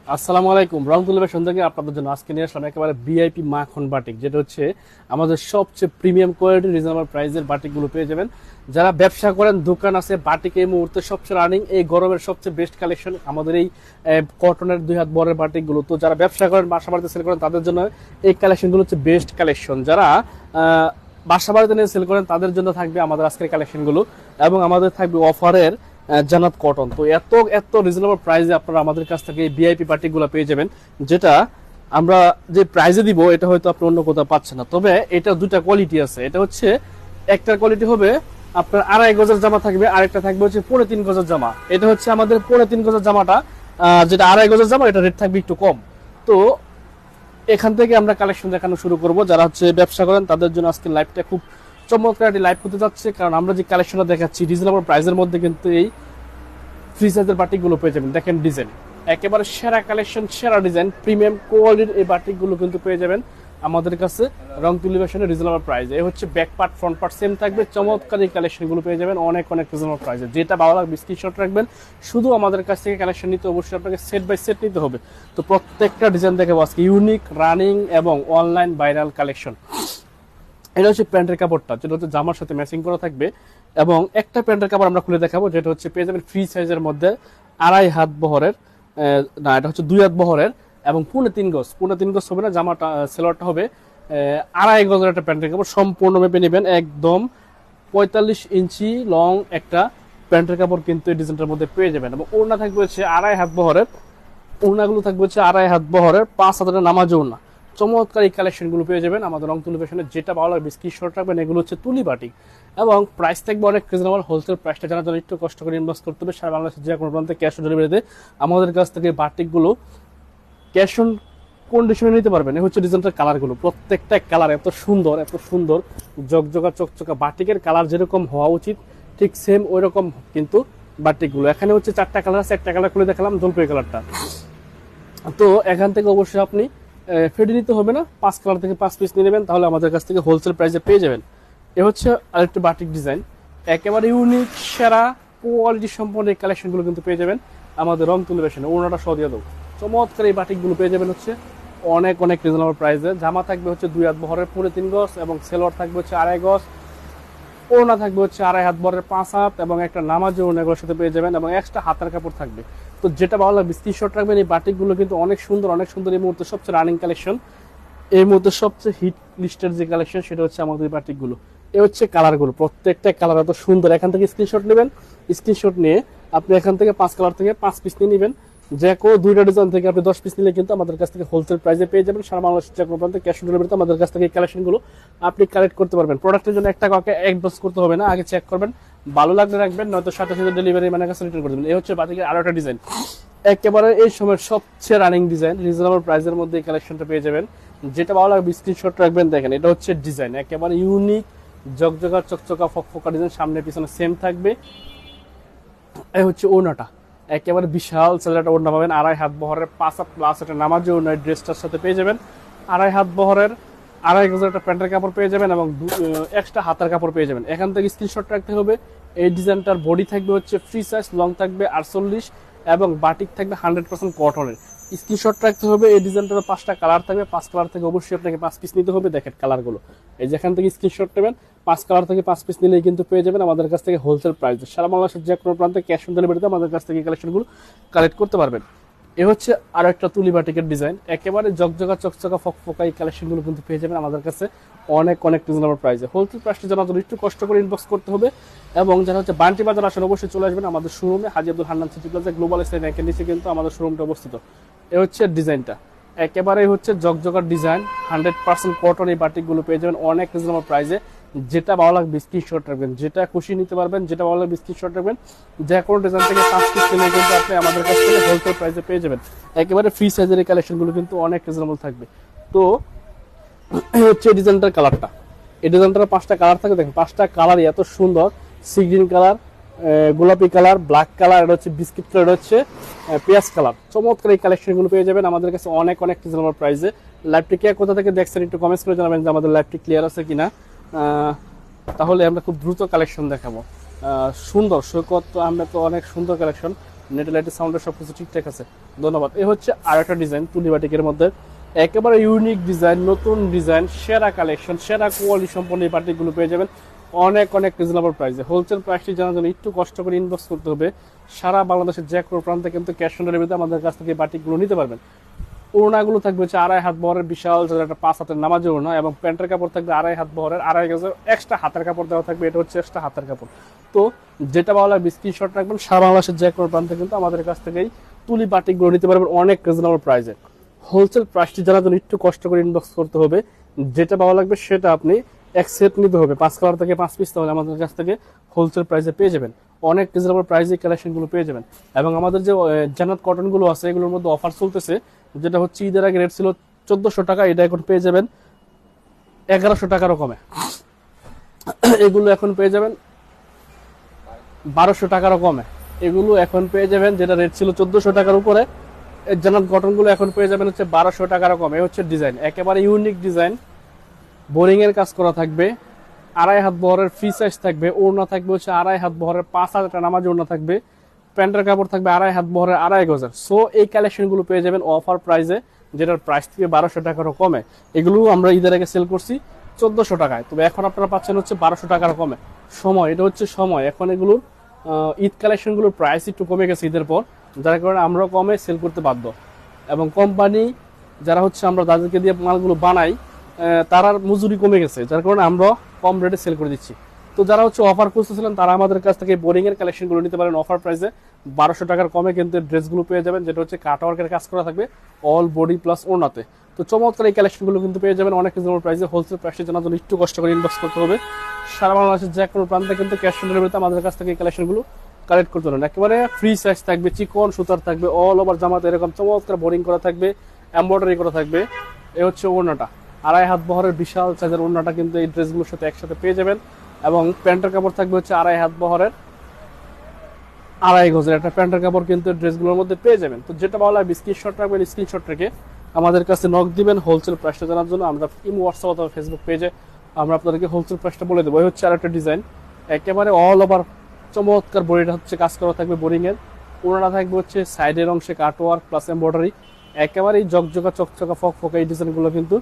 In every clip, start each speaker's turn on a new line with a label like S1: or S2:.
S1: আসসালামু আলাইকুম। রংতুলি ফ্যাশন থেকে আপনাদের জন্য আজকে নিয়ে আসলাম একেবারে ভিআইপি মাখন বাটিক, যেটা হচ্ছে আমাদের সবচেয়ে প্রিমিয়াম কোয়ালিটি রিজনেবল প্রাইসের বাটিকগুলো পেয়ে যাবেন। যারা ব্যবসা করেন, দোকান আছে, বাটিক এই মুহূর্তে সবচেয়ে রানিং, এই গরমের সবচেয়ে বেস্ট কালেকশন আমাদের এই কটনের 2 হাত বরের বাটিকগুলো। তো যারা ব্যবসা করেন, বাসা বাড়িতে সেল করেন, তাদের জন্য এই কালেকশনগুলো হচ্ছে বেস্ট কালেকশন। যারা বাসা বাড়িতে নিয়ে সেল করেন, তাদের জন্য থাকবে আমাদের আজকের কালেকশনগুলো, এবং আমাদের থাকবে অফারের জান্নাত কটন। তো এত এত রিজনেবল প্রাইসে আপনারা আমাদের কাছ থেকে এই ভিআইপি পার্টিগুলো পেয়ে যাবেন, যেটা আমরা যে প্রাইসে দিব এটা হয়তো আপনি অন্য কোথাও পাচ্ছেন না। তবে এটা দুটা কোয়ালিটি আছে। এটা হচ্ছে একটার কোয়ালিটি হবে আপনার 2.5 গজের জামা থাকবে, আরেকটা থাকবে হচ্ছে 3.5 গজের জামা। এটা হচ্ছে আমাদের 3.5 গজের জামাটা, যেটা 2.5 গজের জামা, এটা রেট থাকবে একটু কম। তো এখান থেকে আমরা কালেকশন দেখানো শুরু করব। যারা হচ্ছে ব্যবসা করেন তাদের জন্য আজকে লাইভটা খুব চমৎকার একটি লাইভ হতে যাচ্ছে, কারণ আমরা যে কালেকশনটা দেখাচ্ছি রিজনেবল প্রাইসের মধ্যে কিন্তু এই ফ্রি সাইজের বাটিকগুলো পেয়ে যাবেন। দেখেন ডিজাইন একেবারে সেরা কালেকশন, সেরা ডিজাইন, প্রিমিয়াম কোয়ালিটির এই বাটিকগুলো কিন্তু পেয়ে যাবেন আমাদের কাছে রংতুলি ফ্যাশনের রিজনেবল প্রাইসে। এই হচ্ছে back part, front part same থাকবে। চমৎকার এই কালেকশনগুলো পেয়ে যাবেন অনেক অনেক রিজনেবল প্রাইসে। যেটা ভালো লাগবে স্ক্রিনশট রাখবেন। শুধু আমাদের কাছ থেকে কালেকশন নিতে অবশ্যই আপনাকে সেট বাই সেট নিতে হবে। তো প্রত্যেকটা ডিজাইন দেখাবো আজকে, ইউনিক, রানিং এবং অনলাইন ভাইরাল কালেকশন। এটা হচ্ছে প্যান্টের কাপড়টা, যেটা হচ্ছে জামার সাথে ম্যাচিং করা থাকবে। এবং একটা প্যান্টের কাপড় আমরা খুলে দেখাবো, যেটা হচ্ছে পেয়ে যাবেন ফ্রি সাইজের মধ্যে 2.5 হাত বহরের, না এটা হচ্ছে 2 হাত বহরের এবং 3.5 গজ। 3.5 গজ হবে না, জামাটা সেলোয়ারটা হবে 2.5 গজের একটা প্যান্টের কাপড়। সম্পূর্ণ মেপে নেবেন, একদম 45 ইঞ্চি লং একটা প্যান্টের কাপড় কিন্তু এই ডিজাইনটার মধ্যে পেয়ে যাবেন। এবং ওড়না থাকবে হচ্ছে 2.5 হাত বহরের, ওড়নাগুলো থাকবে হচ্ছে 2.5 হাত বহরের, 5 হাতের নামাজ ওড়না। চমৎকার এই কালেকশনগুলো পেয়ে যাবেন আমাদের রংতুলি ফ্যাশনের। যেটা ভালো লাগবে স্ক্রিনশট রাখবেন। এগুলো হচ্ছে তুলি বাটিক এবং প্রাইস থাকবে অনেক রিজনেবল। হোলসেল প্রাইসটা জানার জন্য একটু কষ্ট করে ইনভেস্ট করতে হবে। সারা বাংলাদেশের যে কোনো প্রান্তে ক্যাশ অন ডেলিভারিতে আমাদের কাছ থেকে বাটিকগুলো ক্যাশ অন কন্ডিশনে নিতে পারবেন। এই হচ্ছে ডিজাইনটার কালারগুলো, প্রত্যেকটা কালার এত সুন্দর, এত সুন্দর, জকজকা চকচকা। বাটিকের কালার যেরকম হওয়া উচিত ঠিক সেম ওই রকম কিন্তু বাটিকগুলো। এখানে হচ্ছে 4টা কালার আছে, একটা কালার খুলে দেখালাম, জলপাই কালারটা। তো এখান থেকে অবশ্যই আপনি ফেডে নিতে হবে না, 5 কালার থেকে 5 পিস নিয়ে নেবেন, তাহলে আমাদের কাছ থেকে হোলসেল প্রাইসে পেয়ে যাবেন। এ হচ্ছে আরেকটা বাটিক ডিজাইন, একেবারে ইউনিক, সেরা কোয়ালিটি সম্পন্ন এই কালেকশনগুলো কিন্তু পেয়ে যাবেন আমাদের রংতুলি ফ্যাশনে। ওড়নাটা সহ দিয়ে দেবো। চমৎকার এই বাটিকগুলো পেয়ে যাবেন হচ্ছে অনেক অনেক রিজনেবল প্রাইসে। জামা থাকবে হচ্ছে 2 হাত বহরের 3.5 গজ এবং সেলোয়ার থাকবে হচ্ছে 2.5 গজ। ওড়না থাকবে হচ্ছে 2.5 হাত বরের 5 হাত এবং একটা নামাজি ওড়নাগুলোর সাথে পেয়ে যাবেন, এবং এক্সট্রা হাতের কাপড় থাকবে। তো যেটা ভালো লাগবে স্ক্রিনশট রাখবেন। এই বাটিকগুলো কিন্তু অনেক সুন্দর, অনেক সুন্দর। এই মুহূর্তে সবচেয়ে রানিং কালেকশন, এই মুহূর্তে সবচেয়ে হিট লিস্টের যে কালেকশন, সেটা হচ্ছে আমাদের এই বাটিকগুলো। এ হচ্ছে কালারগুলো, প্রত্যেকটা কালার এত সুন্দর। এখান থেকে স্ক্রিনশট নেবেন, স্ক্রিনশট নিয়ে আপনি এখান থেকে 5 কালার থেকে 5 পিস নিয়ে নেবেন। যে কোনো 2টা ডিজাইন থেকে আপনি 10 পিস নিলে কিন্তু আমাদের কাছ থেকে হোলসেল প্রাইসে পেয়ে যাবেন। সারা বাংলাদেশের যে কোনো প্রান্তে ক্যাশ অন ডেলিভারিতে আমাদের কাছ থেকে এই কালেকশনগুলো আপনি কালেক্ট করতে পারবেন। প্রোডাক্টের জন্য একটা কাউকে অ্যাডভান্স করতে হবে না, আগে চেক করবেন, ভালো লাগলে রাখবেন, নয়তো সাথে সাথে ডেলিভারি মানে কাছে রিটার্ন করে দেবেন। এই হচ্ছে বাটিকের আরো একটা ডিজাইন, একেবারে এই সময়ের সবচেয়ে রানিং ডিজাইন, রিজনেবল প্রাইসের মধ্যে এই কালেকশনটা পেয়ে যাবেন। যেটা ভালো লাগবে স্ক্রিনশট রাখবেন। দেখেন এটা হচ্ছে ডিজাইন, একেবারে ইউনিক, জকজকা চকচকা ফকফকা ডিজাইন, সামনে পিছনে সেম থাকবে। এই হচ্ছে ওড়নাটা, একেবারে বিশাল সাইজের ওড়না পাবেন। 2.5 হাত বহরের 5 হাত প্লাস একটা নামাজি ওড়না ড্রেসটার সাথে পেয়ে যাবেন। 2.5 হাত বহরের 2.5 গজের একটা প্যান্টের কাপড় পেয়ে যাবেন এবং এক্সট্রা হাতের কাপড় পেয়ে যাবেন। এখান থেকে স্ক্রিনশট রাখতে হবে। এই ডিজাইনটার বডি থাকবে হচ্ছে ফ্রি সাইজ, লং থাকবে 48 এবং বাটিক থাকবে 100% কটনের। স্ক্রিনশট রাখতে হবে। এই ডিজাইনটার 5টা কালার থাকবে, 5 কালার থেকে অবশ্যই আপনাকে 5 পিস নিতে হবে। দেখেন কালারগুলো, এই যেখান থেকে স্ক্রিনশট নেবেন 5 কালার থেকে 5 পিস নিলেই কিন্তু পেয়ে যাবেন আমাদের কাছ থেকে হোলসেল প্রাইসে। সারা বাংলাদেশের যে কোনো প্রান্তে ক্যাশ অন ডেলিভারিতে আমাদের কাছ থেকে কালেকশনগুলো কালেক্ট করতে পারবেন। এ হচ্ছে আরো একটা তুলি বাটিকের ডিজাইন, একেবারে জকজকা চকচকা ফকফকা এই কালেকশনগুলো কিন্তু পেয়ে যাবেন আমাদের কাছে অনেক অনেক রিজনেবল প্রাইসে। হোলসেল প্রাইসটা জানার জন্য একটু কষ্ট করে ইনবক্স করতে হবে। এবং যারা হচ্ছে বান্টি বাজার আসেন অবশ্যই চলে আসবেন আমাদের শোরুমে, Haji Abdul Hannan city plaza global style ব্যাংকের নিচে কিন্তু আমাদের শোরুমটা অবস্থিত। এ হচ্ছে ডিজাইনটা, একেবারে হচ্ছে জকজকার ডিজাইন, 100% কটন এই বাটিকগুলো পেয়ে যাবেন অনেক রিজনেবল প্রাইসে। যেটা ভালো লাগবে স্ক্রিনশট রাখবেন, যেটা খুশি নিতে পারবেন, যেটা ভালো লাগবে স্ক্রিনশট রাখবেন। যে কোনো ডিজাইন থেকে 5 পিস কিনে কিন্তু আপনি আমাদের কাছ থেকে হোলসেল প্রাইসে পেয়ে যাবেন। একেবারে ফ্রি সাইজের এই কালেকশনগুলো কিন্তু অনেক রিজনেবল থাকবে। তো এই হচ্ছে ডিজাইনটার কালারটা, এই ডিজাইনটার 5টা কালার থাকে। দেখেন 5টা কালারই এত সুন্দর, সি গ্রিন কালার, গোলাপি কালার, ব্ল্যাক কালার, এটা হচ্ছে বিস্কিট কালার, এটা হচ্ছে পেঁয়াজ কালার। চমৎকার এই কালেকশনগুলো পেয়ে যাবেন আমাদের কাছে অনেক অনেক রিজনেবল প্রাইসে। লাইভটি কে কোথা থেকে দেখছেন একটু কমেন্টস করে জানাবেন যে আমাদের লাইভটি ক্লিয়ার আছে কিনা। তাহলে আমরা খুব দ্রুত কালেকশন দেখাবো। সুন্দর সৈকত আহমেদ তো অনেক সুন্দর কালেকশন, নেট লাইটের সাউন্ডের সবকিছু ঠিকঠাক আছে। ধন্যবাদ। এই হচ্ছে আরেকটা ডিজাইন তুলি বাটিকের মধ্যে, একেবারে ইউনিক ডিজাইন, নতুন ডিজাইন, সেরা কালেকশন, সেরা কোয়ালিটি সম্পন্ন এই বাটিকগুলো পেয়ে যাবেন অনেক অনেক রিজনেবল প্রাইসে। হোলসেল প্রাইসটি জানার জন্য একটু কষ্ট করে ইনবক্স করতে হবে। সারা বাংলাদেশের যে কোনো প্রান্তে কিন্তু ক্যাশ অন ডেলিভারিতে আমাদের কাছ থেকে বাটিকগুলো নিতে পারবেন। ওড়নাগুলো থাকবে হচ্ছে 2.5 হাত বহরের বিশাল একটা 5 হাতের নামাজের ওড়না, এবং প্যান্টের কাপড় থাকবে 2.5 হাত বহরের, 2.5 গজের এক্সট্রা হাতের কাপড় দেওয়া থাকবে। এটা হচ্ছে এক্সট্রা হাতের কাপড়। তো যেটা ভালো লাগবে স্ক্রিনশট রাখবেন। সারা বাংলাদেশের যে কোনো প্রান্তে কিন্তু আমাদের কাছ থেকেই তুলি বাটিকগুলো নিতে পারবেন অনেক রিজনেবল প্রাইসে। হোলসেল প্রাইসটি জানার জন্য একটু কষ্ট করে ইনবক্স করতে হবে। যেটা ভালো লাগবে সেটা আপনি এক সেট নিতে হবে, 5 কালার থেকে 5 পিস, তাহলে আমাদের কাছ থেকে হোলসেল প্রাইসে পেয়ে যাবেন অনেক রিজনেবল প্রাইসে কালেকশনগুলো পেয়ে যাবেন। এবং আমাদের যে জান্নাত কটনগুলো আছে এগুলোর মধ্যে অফার চলতেছে, যেটা হচ্ছে ঈদের আগে রেট ছিল 1400 টাকা, এটা এখন পেয়ে যাবেন 1100 টাকারও কমে। এগুলো এখন পেয়ে যাবেন 1200 টাকারও কমে। এগুলো এখন পেয়ে যাবেন, যেটা রেট ছিল 1400 টাকার উপরে, জান্নাত কটনগুলো এখন পেয়ে যাবেন হচ্ছে 1200 টাকারও কমে। হচ্ছে ডিজাইন একেবারে ইউনিক ডিজাইন, বোরিং এর কাজ করা থাকবে, 2.5 হাত বহরের ফ্রি সাইজ থাকবে, ওড়না থাকবে হচ্ছে 2.5 হাত বহরের 5 হাজার নামাজ ওড়না থাকবে, প্যান্টের কাপড় থাকবে 2.5 হাত বহরের 2.5 গজের। সো এই কালেকশনগুলো পেয়ে যাবেন অফার প্রাইসে, যেটার প্রাইস থেকে 1200 টাকারও কমে। এগুলো আমরা ঈদের আগে সেল করছি 1400 টাকায়, তবে এখন আপনারা পাচ্ছেন হচ্ছে 1200 টাকার কমে। সময়, এটা হচ্ছে সময়। এখন এগুলোর ঈদ কালেকশনগুলোর প্রাইস একটু কমে গেছে ঈদের পর, যার কারণে আমরাও কমে সেল করতে বাধ্য। এবং কোম্পানি যারা হচ্ছে আমরা যাদেরকে দিয়ে মালগুলো বানাই তারার মজুরি কমে গেছে, যার কারণে আমরা কম রেটে সেল করে দিচ্ছি। তো যারা হচ্ছে অফার খুঁজতেছিলেন তারা আমাদের কাছ থেকে বোরিং এর কালেকশনগুলো নিতে পারেন অফার প্রাইসে 1200 টাকার কমে, কিন্তু ড্রেসগুলো পেয়ে যাবেন, যেটা হচ্ছে কাটওয়ার্কের কাজ করা থাকবে অল বডি প্লাস ওড়নাতে। তো চমৎকার এই কালেকশনগুলো কিন্তু পেয়ে যাবেন অনেক রিজনেবল প্রাইসে। হোলসেল প্রাইসে জানার জন্য একটু কষ্ট করে ইনবক্স করতে হবে। সারা বাংলাদেশের যে কোনো প্রান্তে কিন্তু ক্যাশ অন ডেলিভারিতে আমাদের কাছ থেকে এই কালেকশনগুলো কালেক্ট করতে পারেন। একেবারে ফ্রি সাইজ থাকবে, চিকন সুতার থাকবে, অল ওভার জামাতে এরকম চমৎকার বোরিং করা থাকবে, এমব্রয়ডারি করা থাকবে। এই হচ্ছে ওড়নাটা, 2.5 হাত বহরের বিশাল সাইজের ওড়নাটা কিন্তু এই ড্রেসগুলোর সাথে একসাথে পেয়ে যাবেন। এবং প্যান্টের কাপড় থাকবে হচ্ছে 2.5 হাত বহরের 2.5 গজের একটা প্যান্টের কাপড় কিন্তু ড্রেসগুলোর মধ্যে পেয়ে যাবেন। তো যেটা ভালো লাগবে স্ক্রিনশট রাখবেন, স্ক্রিনশট রেখে আমাদের কাছে নক দিবেন হোলসেল প্রাইসটা জানার জন্য। আমরা ইমো, হোয়াটসঅ্যাপ অথবা ফেসবুক পেজে আমরা আপনাদেরকে হোলসেল প্রাইসটা বলে দেবো। এই হচ্ছে আরেকটা ডিজাইন, একেবারে অল ওভার চমৎকার বডিটা হচ্ছে কাজ করা থাকবে বোরিং এর, ওড়না থাকবে হচ্ছে সাইডের অংশে কাটওয়ার্ক প্লাস এমব্রয়ডারি, একেবারেই জকজকা চকচকা ফকফকা এই ডিজাইনগুলো কিন্তু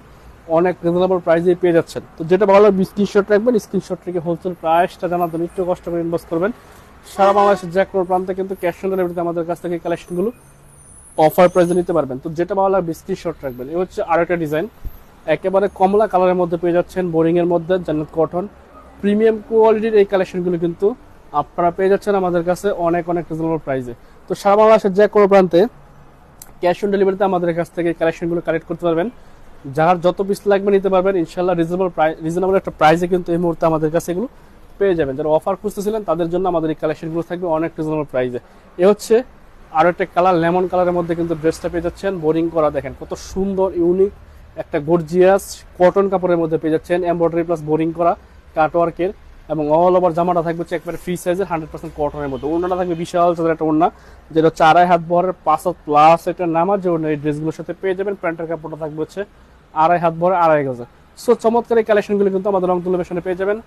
S1: অনেক রিজনেবল প্রাইসে পেয়ে যাচ্ছেন। তো যেটা ভালো লাগবে স্ক্রিনশট রাখবেন, স্ক্রিনশট রেখে হোলসেল প্রাইসটা জানার জন্য একটু কষ্ট করে ইনভেস্ট করবেন। সারা বাংলাদেশের যে কোনো প্রান্তে কিন্তু ক্যাশ অন ডেলিভারিতে আমাদের কাছ থেকে কালেকশনগুলো অফার প্রাইসে নিতে পারবেন। তো যেটা ভালো লাগবে স্ক্রিনশট রাখবেন। এই হচ্ছে আরেকটা ডিজাইন, একেবারে কমলা কালারের মধ্যে পেয়ে যাচ্ছেন, বোরিং এর মধ্যে জান্নাত কটন প্রিমিয়াম কোয়ালিটির এই কালেকশনগুলো কিন্তু আপনারা পেয়ে যাচ্ছেন আমাদের কাছে অনেক অনেক রিজনেবল প্রাইসে। তো সারা বাংলাদেশের যে কোনো প্রান্তে ক্যাশ অন ডেলিভারিতে আমাদের কাছ থেকে কালেকশনগুলো কালেক্ট করতে পারবেন। যার যত পিস লাগবে নিতে পারবেন ইনশাল্লাহ রিজনেবল একটা প্রাইসে কিন্তু এই মুহূর্তে আমাদের কাছে এগুলো পেয়ে যাবেন। যারা অফার খুঁজতেছিলেন তাদের জন্য আমাদের এই কালেকশনগুলো থাকবে অনেক রিজনেবল প্রাইসে। এ হচ্ছে আরো একটা কালার, লেমন কালারের মধ্যে কিন্তু ড্রেসটা পেয়ে যাচ্ছেন, বোরিং করা, দেখেন কত সুন্দর ইউনিক একটা গর্জিয়াস কটন কাপড়ের মধ্যে পেয়ে যাচ্ছেন, এমব্রয়ডারি প্লাস বোরিং করা কাটওয়ার্কের, এবং অল ওভার জামাটা থাকবে হচ্ছে একবারে ফ্রি সাইজের 100% কটনের মধ্যে। ওড়নাটা থাকবে বিশাল সাইজের একটা ওড়না, যেটা হচ্ছে 2.5 হাত বহরের 5 হাত প্লাস এটা নামার যে ওড়না, এই ড্রেসগুলোর সাথে পেয়ে যাবেন। প্যান্টের কাপড়টা থাকবে হচ্ছে 2.5 হাত বহরের 2.5 গজে। সো চমৎকার এই কালেকশনগুলো কিন্তু আমাদের রংতুলি ফ্যাশনে পেয়ে যাবেন।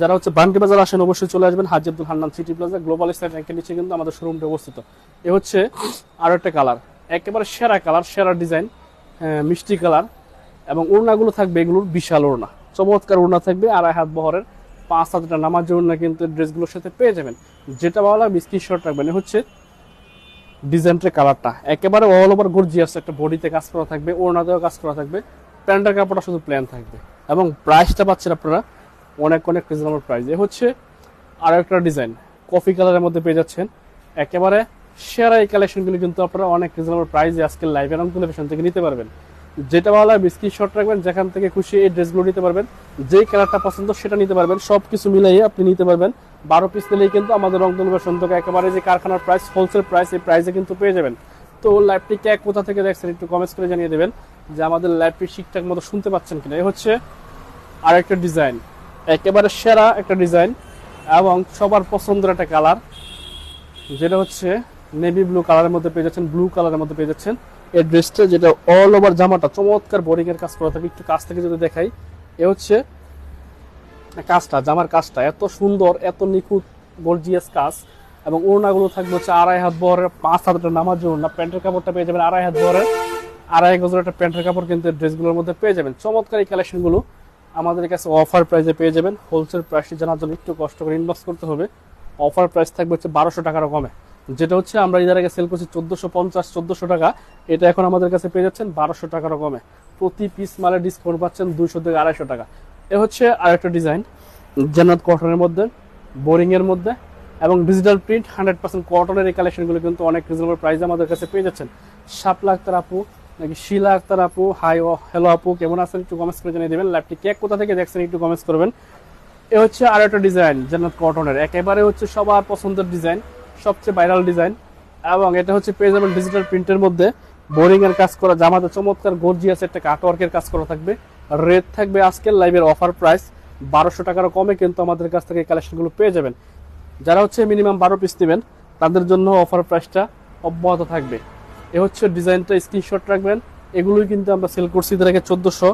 S1: যারা হচ্ছে বান্ডি বাজার আসেন অবশ্যই চলে আসবেন, Haji Abdul Hannan city plaza global style র্যাঙ্কের নিচে কিন্তু আমাদের শোরুমটা অবস্থিত। এ হচ্ছে আরো একটা কালার, একেবারে সেরা কালার, সেরা ডিজাইন, মিষ্টি কালার, এবং ওড়নাগুলো থাকবে এগুলোর বিশাল ওড়না, চমৎকার ওড়না থাকবে 2.5 হাত বহরের 5 হাজারটা নামাজ ওড়না কিন্তু ড্রেসগুলোর সাথে পেয়ে যাবেন। যেটা ভালো লাগবে স্ক্রিনশট রাখবেন। হচ্ছে ডিজাইনটার কালারটা একেবারে অল ওভার গর্জিয়াস একটা বডিতে কাজ করা থাকবে, ওড়নাতেও কাজ করা থাকবে, প্যান্টের কাপড়টা শুধু প্লেন থাকবে, এবং প্রাইসটা পাচ্ছেন আপনারা অনেক অনেক রিজনেবল প্রাইস। এ হচ্ছে আরো একটা ডিজাইন, কফি কালারের মধ্যে পেয়ে যাচ্ছেন, একেবারে সেরা এই কালেকশনগুলো কিন্তু আপনারা অনেক রিজনেবল প্রাইসে আজকে লাইভ রংতুলি ফ্যাশন থেকে নিতে পারবেন। যেটা ভালো লাগবে স্ক্রিনশট রাখবেন, যেখান থেকে খুশি এই ড্রেসগুলো নিতে পারবেন, যেই কালারটা পছন্দ সেটা নিতে পারবেন, সবকিছু মিলাইয়ে আপনি নিতে পারবেন। 12 পিস নিলেই কিন্তু আমাদের রংতুলি ফ্যাশন থেকে একেবারে যে কারখানার প্রাইস, হোলসেল প্রাইস, এই প্রাইসে কিন্তু পেয়ে যাবেন। তো লাইভটি কে কোথা থেকে দেখছেন একটু কমেন্টস করে জানিয়ে দেবেন যে আমাদের লাইভটি ঠিকঠাক মতো শুনতে পাচ্ছেন কিনা। এই হচ্ছে আরেকটা ডিজাইন, একেবারে সেরা একটা ডিজাইন এবং সবার পছন্দের একটা কালার, যেটা হচ্ছে নেভি ব্লু কালারের মধ্যে পেয়ে যাচ্ছেন, ব্লু কালারের মধ্যে পেয়ে যাচ্ছেন এই ড্রেসটা, যেটা অল ওভার জামাটা চমৎকার বোরিং এর কাজ করা থাকবে। একটু কাছ থেকে যদি দেখাই, এ হচ্ছে কাজটা, জামার কাজটা এত সুন্দর, এত নিখুঁত গর্জিয়াস কাজ, এবং ওড়নাগুলো থাকবে হচ্ছে 2.5 হাত বহরের, 5 হাতের নামাজ ওড়না। প্যান্টের কাপড়টা পেয়ে যাবেন 2.5 হাত বহরের, 2.5 গজের একটা প্যান্টের কাপড় কিন্তু ড্রেসগুলোর মধ্যে পেয়ে যাবেন। চমৎকার এই কালেকশনগুলো আমাদের কাছে অফার প্রাইসে পেয়ে যাবেন। হোলসেল প্রাইসটি জানার জন্য একটু কষ্ট করে ইনবক্স করতে হবে। অফার প্রাইস থাকবে হচ্ছে 1200 টাকারও কমে, যেটা হচ্ছে আমরা এর আগে সেল করছি 1450-1400 টাকা, এটা এখন আমাদের কাছে পেয়ে যাচ্ছেন 1200 টাকারও কমে। প্রতি পিস মালে ডিসকাউন্ট পাচ্ছেন 200 থেকে 250 টাকা। এ হচ্ছে আরেকটা ডিজাইন জান্নাত কটনের মধ্যে, বোরিং এর মধ্যে এবং ডিজিটাল প্রিন্ট 100% কটনের এই কালেকশনগুলো কিন্তু অনেক রিজনেবল প্রাইসে আমাদের কাছে পেয়ে যাচ্ছেন। শাপলা আক্তার আপু নাকি শিলা আক্তার আপু, হাই ও হ্যালো আপু, কেমন আছেন একটু কমেন্টস করে জানিয়ে দেবেন। লাইভটি কে কোথা থেকে দেখছেন একটু কমেন্টস করবেন। এ হচ্ছে আর একটা ডিজাইন জান্নাত কটনের, একেবারে হচ্ছে সবার পছন্দের ডিজাইন, সবচেয়ে ভাইরাল ডিজাইন, এবং এটা হচ্ছে পেয়ে যাবেন ডিজিটাল প্রিন্টের মধ্যে বোরিং এর কাজ করা, জামাতে চমৎকার গর্জিয়াস একটা কাটওয়ার্কের কাজ করা থাকবে। রেট থাকবে আজকের লাইভের অফার প্রাইস 1200 টাকারও কমে কিন্তু আমাদের কাছ থেকে এই কালেকশনগুলো পেয়ে যাবেন। যারা হচ্ছে মিনিমাম 12 পিস নেবেন তাদের জন্য অফার প্রাইসটা অব্যাহত থাকবে। এ হচ্ছে ডিজাইনটা, স্ক্রিনশট রাখবেন। এগুলোই কিন্তু আমরা সেল করছি এর আগে 1400,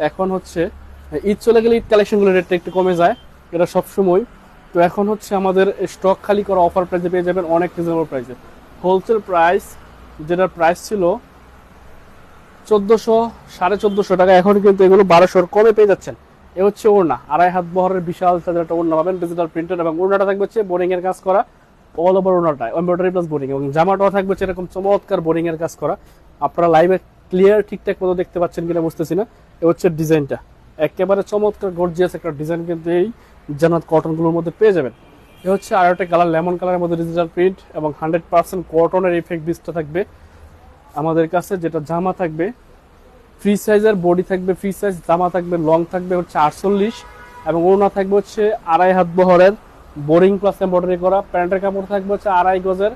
S1: এখন হচ্ছে ঈদ চলে গেলে ঈদ কালেকশনগুলোর রেটটা একটু কমে যায়, এটা সবসময়। তো এখন হচ্ছে আমাদের স্টক খালি করা অফার প্রাইসে পেয়ে যাবেন অনেক রিজনেবল প্রাইসে। হোলসেল প্রাইস যেটার প্রাইস ছিল 1400 1450 টাকা, এখন কিন্তু এগুলো 1200 কমে পেয়ে যাচ্ছেন। এ হচ্ছে ওড়না, 2.5 হাত বহরের বিশাল সাইজের একটা ওড়না পাবেন ডিজিটাল প্রিন্টেড, এবং ওড়নাটা থাকবে হচ্ছে বোরিং এর কাজ করা অল ওভার ওড়নাটা, এমব্রয়ডারি প্লাস বোরিং, এবং জামাটাও থাকবে হচ্ছে এরকম চমৎকার বোরিং এর কাজ করা। আপনারা লাইভে ক্লিয়ার ঠিকঠাক মতো দেখতে পাচ্ছেন কিনা বুঝতেছি না। এ হচ্ছে ডিজাইনটা, একেবারে চমৎকার গর্জিয়াস একটা ডিজাইন কিন্তু এই জান্নাত কটনগুলোর মধ্যে পেয়ে যাবেন। এ হচ্ছে আর একটা কালার, লেমন কালারের মধ্যে ডিজিটাল প্রিন্ট এবং 100% কটনের ইফেক্ট বিসটা থাকবে আমাদের কাছে, যেটা জামা থাকবে ফ্রি সাইজের, বডি থাকবে ফ্রি সাইজ, জামা থাকবে লং থাকবে হচ্ছে 48, এবং ওড়না থাকবে হচ্ছে 2.5 হাত বহরের বোরিং প্লাস এমব্রয়ডারি করা। প্যান্টের কাপড় থাকবে হচ্ছে 2.5 গজের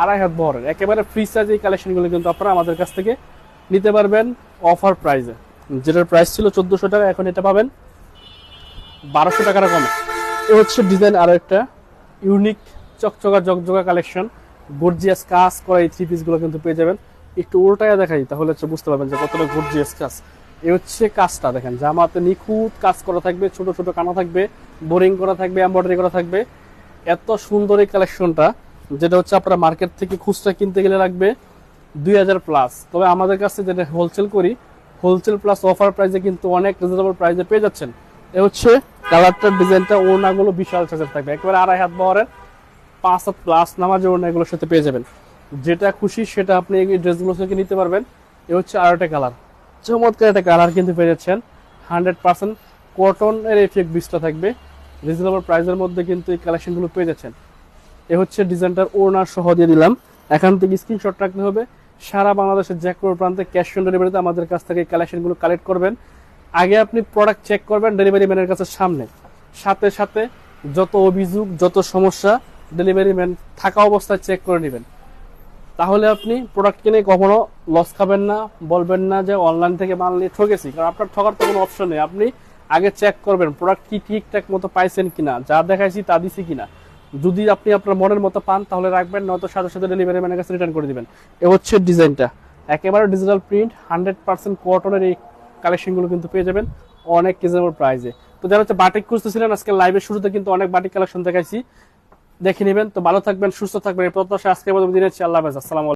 S1: 2.5 হাত বহরের, একেবারে ফ্রি সাইজ। এই কালেকশনগুলো কিন্তু আপনারা আমাদের কাছ থেকে নিতে পারবেন অফার প্রাইসে, যেটার প্রাইস ছিল 1400 টাকা, এখন এটা পাবেন 1200 টাকার কমে। এ হচ্ছে ডিজাইন আর একটা ইউনিক চকচকা জকজকা কালেকশন, গর্জিয়াস কাজ করা এই থ্রি পিসগুলো কিন্তু পেয়ে যাবেন। একটু উল্টায় দেখাই তাহলে হচ্ছে বুঝতে পারবেন যে কতটা গর্জিয়াস কাজ। এ হচ্ছে কাজটা দেখেন, জামাতে নিখুঁত কাজ করা থাকবে, ছোট ছোট কানা থাকবে, বোরিং করা থাকবে, এমব্রয়ডারি করা থাকবে। এত সুন্দর এই কালেকশনটা, যেটা হচ্ছে আপনারা মার্কেট থেকে খুচরা কিনতে গেলে লাগবে 2000 প্লাস, তবে আমাদের কাছে যেটা হোলসেল করি, হোলসেল প্লাস অফার প্রাইসে কিন্তু অনেক রিজনেবল প্রাইসে পেয়ে যাচ্ছেন। এ হচ্ছে কালারটার ডিজাইনটা, ওড়নাগুলো বিশাল সাইজের থাকবে, একেবারে 2.5 হাত বহরের 5 হাত প্লাস নামাজের ওড়না এগুলোর সাথে পেয়ে যাবেন। যেটা খুশি সেটা আপনি এই ড্রেসগুলো থেকে নিতে পারবেন। এ হচ্ছে আর একটা কালার, চমৎকার একটা কালার কিন্তু পেয়ে যাচ্ছেন। 100% কটনের এফেক্ট বিসটা থাকবে, রিজনেবল প্রাইসের মধ্যে কিন্তু এই কালেকশনগুলো পেয়ে যাচ্ছেন। এ হচ্ছে ডিজাইনটার ওড়নার সহ দিয়ে দিলাম, এখান থেকে স্ক্রিনশট রাখতে হবে। সারা বাংলাদেশের যে কোনো প্রান্তে ক্যাশ অন ডেলিভারিতে আমাদের কাছ থেকে কালেকশনগুলো কালেক্ট করবেন। আগে আপনি প্রোডাক্ট চেক করবেন ডেলিভারি ম্যানের কাছে সামনে, সাথে সাথে যত অভিযোগ যত সমস্যা ডেলিভারি ম্যান থাকা অবস্থায় চেক করে নেবেন, তাহলে আপনি প্রোডাক্ট কিনে কখনো লস খাবেন না, বলবেন না যে অনলাইন থেকে মাল নিয়ে ঠকেছি, কারণ আপনার ঠকার তো কোনো অপশন নেই। আপনি আগে চেক করবেন প্রোডাক্ট কি ঠিকঠাক মতো পাইছেন কিনা, যা দেখাইছি তা দিছি কিনা। যদি আপনি আপনার মনের মতো পান তাহলে রাখবেন, নয়তো সাথে সাথে ডেলিভারি ম্যানের কাছে রিটার্ন করে দিবেন। এ হচ্ছে ডিজাইনটা, একেবারে ডিজিটাল প্রিন্ট 100% কটনের এই কালেকশনগুলো কিন্তু পেয়ে যাবেন অনেক রিজনেবল প্রাইসে। তো যারা হচ্ছে বাটিক খুঁজতেছিলেন, আজকে লাইভের শুরুতে কিন্তু অনেক বাটিক কালেকশন দেখাইছি, দেখে নেবেন। তো ভালো থাকবেন, সুস্থ থাকবেন, এই প্রত্যাশা আজকের মতো দিনের আল্লাহ হাফেজ, আসসালামু আলাইকুম।